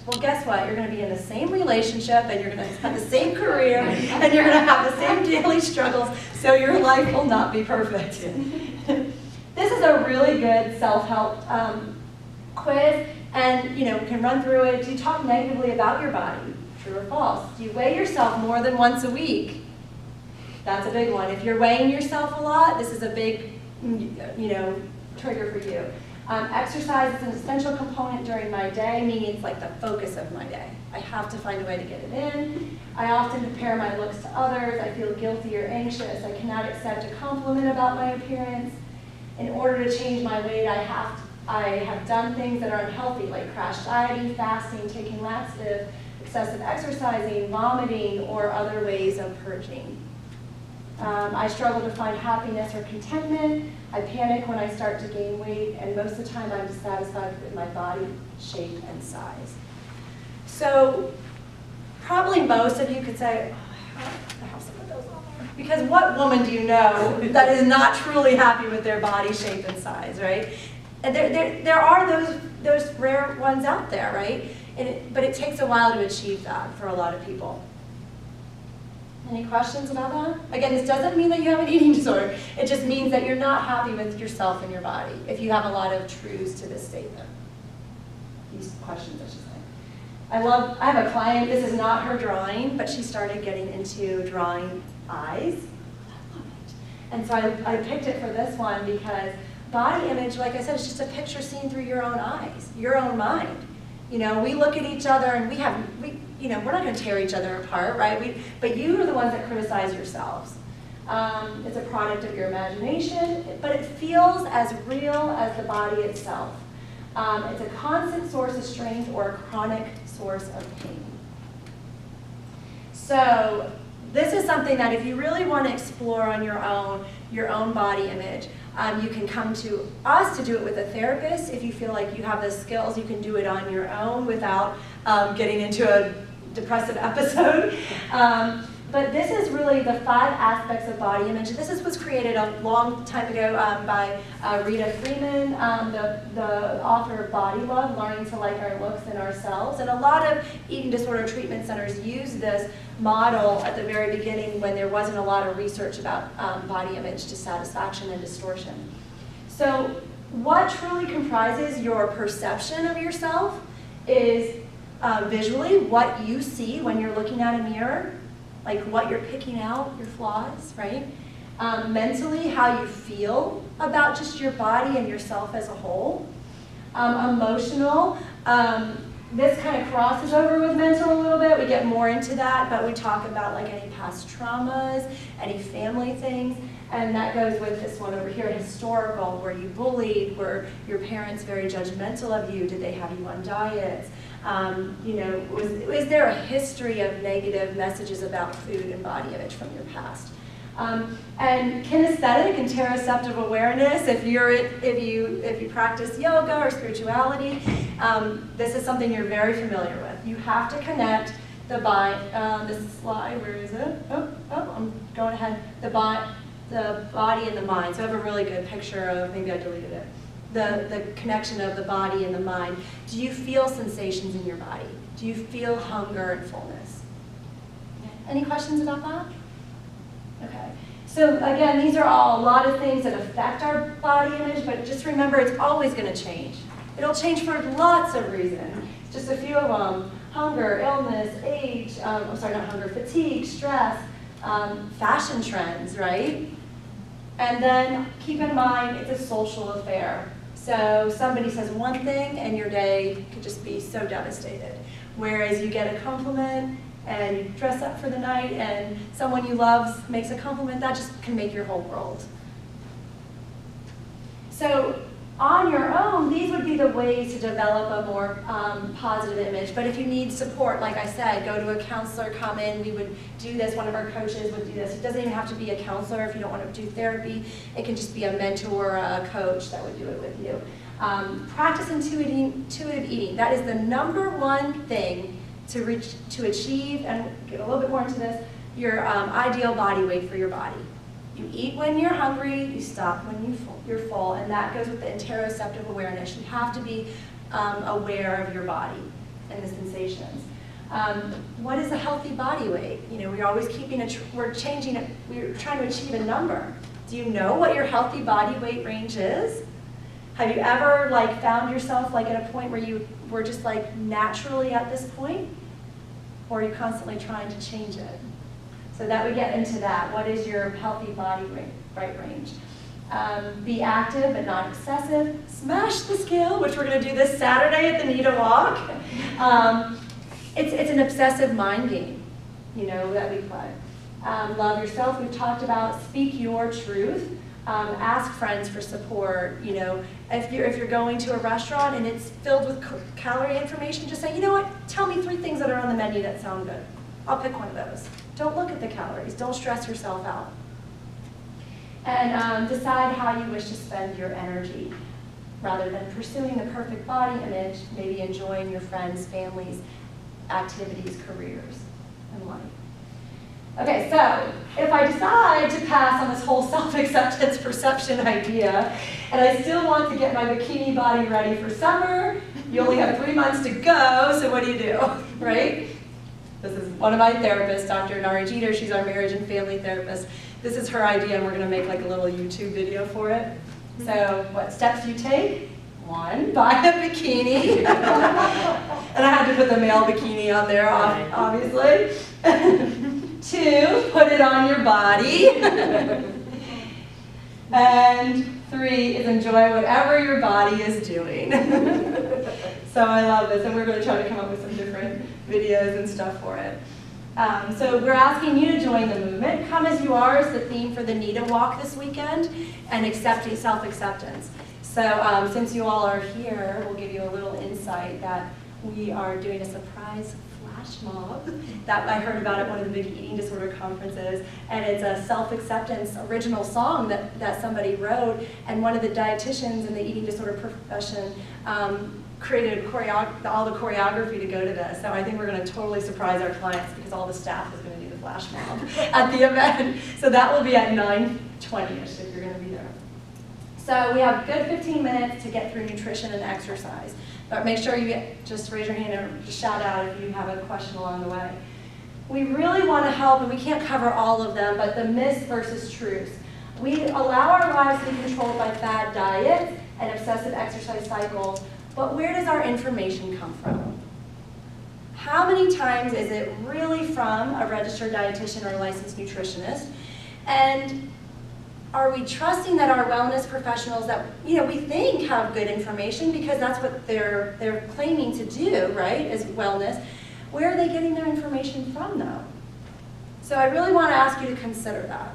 Well, guess what? You're going to be in the same relationship, and you're going to have the same career, and you're going to have the same daily struggles, so your life will not be perfect. This is a really good self-help quiz, and you can run through it. Do you talk negatively about your body? True or false? Do you weigh yourself more than once a week? That's a big one. If you're weighing yourself a lot, this is a big, trigger for you. Exercise is an essential component during my day, meaning it's like the focus of my day. I have to find a way to get it in. I often compare my looks to others. I feel guilty or anxious. I cannot accept a compliment about my appearance. In order to change my weight, I have done things that are unhealthy, like crash dieting, fasting, taking laxative, excessive exercising, vomiting, or other ways of purging. I struggle to find happiness or contentment. I panic when I start to gain weight, and most of the time I'm dissatisfied with my body shape and size. So probably most of you could say, oh, I have some of those on there. Because what woman do you know that is not truly happy with their body shape and size, right? And there are those rare ones out there, right? But it takes a while to achieve that for a lot of people. Any questions about that? Again, this doesn't mean that you have an eating disorder. It just means that you're not happy with yourself and your body if you have a lot of truths to this statement. These questions, I should say. I have a client, this is not her drawing, but she started getting into drawing eyes. I love it. And so I picked it for this one because body image, like I said, is just a picture seen through your own eyes, your own mind. We look at each other and we're not going to tear each other apart, right? But you are the ones that criticize yourselves. It's a product of your imagination, but it feels as real as the body itself. It's a constant source of strength or a chronic source of pain. So this is something that if you really want to explore on your own body image, you can come to us to do it with a therapist. If you feel like you have the skills, you can do it on your own without getting into a depressive episode. But this is really the 5 aspects of body image. This was created a long time ago by Rita Freeman, the author of Body Love, Learning to Like Our Looks and Ourselves. And a lot of eating disorder treatment centers use this model at the very beginning when there wasn't a lot of research about body image dissatisfaction and distortion. So what truly comprises your perception of yourself is visually what you see when you're looking at a mirror, like what you're picking out, your flaws, right? Mentally, how you feel about just your body and yourself as a whole. Emotional, this kind of crosses over with mental a little bit. We get more into that, but we talk about like any past traumas, any family things, and that goes with this one over here, historical. Were you bullied? Were your parents very judgmental of you? Did they have you on diets? Was there a history of negative messages about food and body image from your past? And kinesthetic and interoceptive awareness, if you practice yoga or spirituality, this is something you're very familiar with. You have to connect the body, this slide, where is it? I'm going ahead. The body and the mind. So I have a really good picture of, maybe I deleted it. The connection of the body and the mind. Do you feel sensations in your body? Do you feel hunger and fullness? Any questions about that? Okay. So again, these are all a lot of things that affect our body image, but just remember it's always going to change. It'll change for lots of reasons. Just a few of them: hunger, illness, age, fatigue, stress, fashion trends, right? And then keep in mind it's a social affair. So somebody says one thing and your day could just be so devastated. Whereas you get a compliment and you dress up for the night and someone you love makes a compliment, that just can make your whole world. So on your own, these would be the ways to develop a more positive image. But if you need support, like I said, go to a counselor, come in, we would do this, one of our coaches would do this. It doesn't even have to be a counselor if you don't want to do therapy. It can just be a mentor or a coach that would do it with you. Practice intuitive eating. That is the #1 thing to achieve, and get a little bit more into this, your ideal body weight for your body. You eat when you're hungry, you stop when you're full, and that goes with the interoceptive awareness. You have to be aware of your body. and the sensations. What is a healthy body weight? You know, we're always we're changing it, we're trying to achieve a number. Do you know what your healthy body weight range is? Have you ever like found yourself like at a point where you were just like naturally at this point? Or are you constantly trying to change it? So that we get into that. What is your healthy body weight range? Be active but not excessive. Smash the scale, which we're going to do this Saturday at the NITA Walk. It's an obsessive mind game, you know, that we play. Love yourself, we've talked about. Speak your truth. Ask friends for support. You know, if you're going to a restaurant and it's filled with calorie information, just say, you know what, tell me 3 things that are on the menu that sound good. I'll pick one of those. Don't look at the calories. Don't stress yourself out. And decide how you wish to spend your energy. Rather than pursuing the perfect body image, maybe enjoying your friends, families, activities, careers, and life. Okay, so if I decide to pass on this whole self-acceptance perception idea, and I still want to get my bikini body ready for summer, you only have 3 months to go, so what do? Right? This is one of my therapists, Dr. Nari Jeter. She's our marriage and family therapist. This is her idea, and we're going to make like a little YouTube video for it. So what steps you take? 1, buy a bikini. And I had to put the male bikini on there, obviously. 2, put it on your body. And 3 is enjoy whatever your body is doing. So I love this, and we're going to try to come up with some different videos and stuff for it. So we're asking you to join the movement. Come as you are is the theme for the NITA Walk this weekend, and accepting self-acceptance. So since you all are here, we'll give you a little insight that we are doing a surprise flash mob that I heard about at one of the big eating disorder conferences, and it's a self-acceptance original song that somebody wrote, and one of the dietitians in the eating disorder profession created all the choreography to go to this. So I think we're going to totally surprise our clients because all the staff is going to do the flash mob at the event. So that will be at 9:20ish if you're going to be there. So we have a good 15 minutes to get through nutrition and exercise. But make sure you just raise your hand and just shout out if you have a question along the way. We really want to help, and we can't cover all of them, but the myths versus truths. We allow our lives to be controlled by fad diets and obsessive exercise cycles, but where does our information come from? How many times is it really from a registered dietitian or licensed nutritionist? And are we trusting that our wellness professionals that we think have good information because that's what they're claiming to do, right, is wellness? Where are they getting their information from, though? So I really want to ask you to consider that.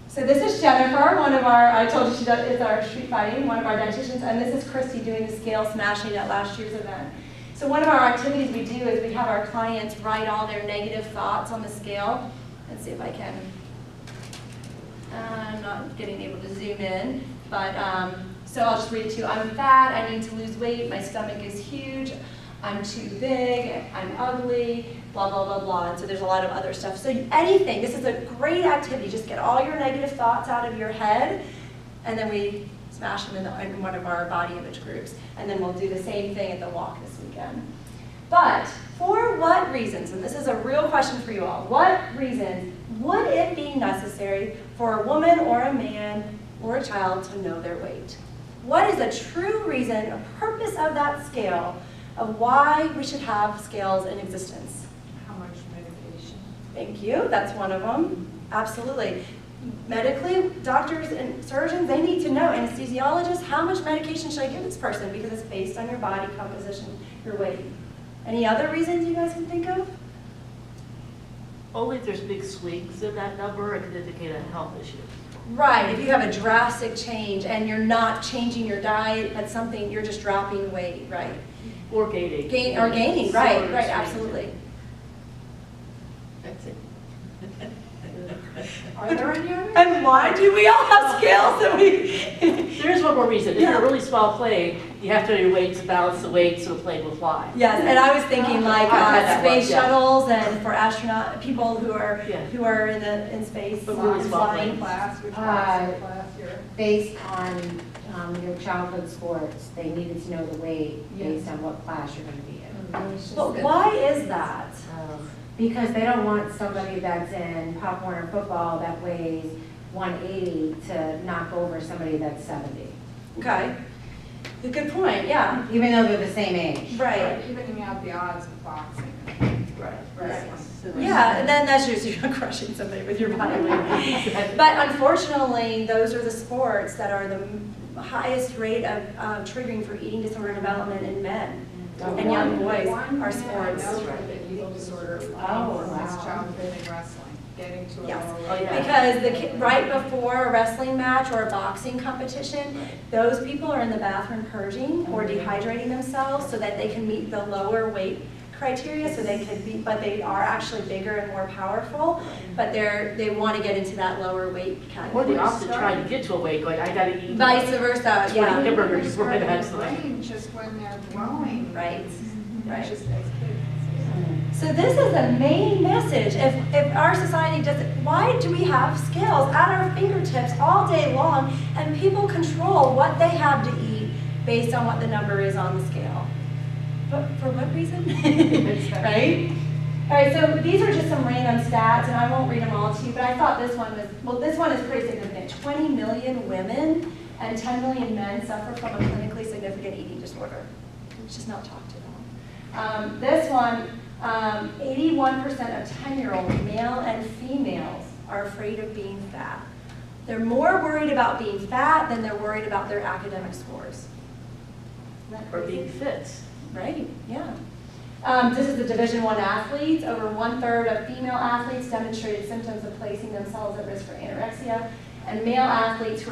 So this is Jennifer, one of our, I told you she is our street fighting, one of our dietitians, and this is Christy doing the scale smashing at last year's event. So one of our activities we do is we have our clients write all their negative thoughts on the scale. Let's see if I can. I'm not getting able to zoom in, but so I'll just read it to you. I'm fat, I need to lose weight, my stomach is huge, I'm too big, I'm ugly, blah, blah, blah, blah. And so there's a lot of other stuff. So anything, this is a great activity. Just get all your negative thoughts out of your head, and then we smash them in one of our body image groups. And then we'll do the same thing at the walk this weekend. But for what reasons, and this is a real question for you all, what reasons would it be necessary for a woman or a man or a child to know their weight? What is a true reason, a purpose of that scale, of why we should have scales in existence? How much medication? Thank you, that's one of them. Absolutely. Medically, doctors and surgeons, they need to know, anesthesiologists, how much medication should I give this person because it's based on your body composition, your weight. Any other reasons you guys can think of? Only if there's big swings in that number, it could indicate a health issue. Right, if you have a drastic change and you're not changing your diet, that's something, you're just dropping weight, right? Or gaining. Gaining, right, absolutely. That's it. Are there any others? And why do we all have scales that we? There is one more reason. If Yeah. you're a really small plane, you have to have your weight to balance the weight so the plane will fly. Yes, and I was thinking like I had that space one, yeah. shuttles and for astronaut, people who are Yeah. in space But really small flying. Class, which class is class here? Based on your childhood sports, they needed to know the weight based on what class you're going to be in. But why is that? Because they don't want somebody that's in Pop Warner football that weighs 180 to knock over somebody that's 70, Okay, a good point, yeah, even though they're the same age. right. Evening out the odds of boxing. Right. Yeah, and then that's just you're crushing somebody with your body weight. But unfortunately, those are the sports that are the highest rate of triggering for eating disorder development in men and young boys are sports. One with an eating disorder from his wow. childhood in wrestling, getting to a Yes. lower weight. Because right before a wrestling match or a boxing competition, those people are in the bathroom purging or dehydrating themselves so that they can meet the lower weight criteria, so they could be, but they are actually bigger and more powerful, but they want to get into that lower weight Or category. they often try to get to a weight going, I gotta eat. Vice versa, 20 yeah, hamburgers They before my start next to one. brain just when they're growing. right, right. Just as kids. So this is the main message. If our society doesn't, why do we have scales at our fingertips all day long and people control what they have to eat based on what the number is on the scale? But for what reason? Right? All right, so these are just some random stats, and I won't read them all to you, but I thought this one was, well, this one is pretty significant. 20 million women and 10 million men suffer from a clinically significant eating disorder. It's just not talked about. This one, 81% of 10-year-olds, male and females, are afraid of being fat. They're more worried about being fat than they're worried about their academic scores. Isn't that Or crazy? being fit. Right, yeah. This is the Division I athletes. Over 1/3 of female athletes demonstrated symptoms of placing themselves at risk for anorexia, and male athletes who are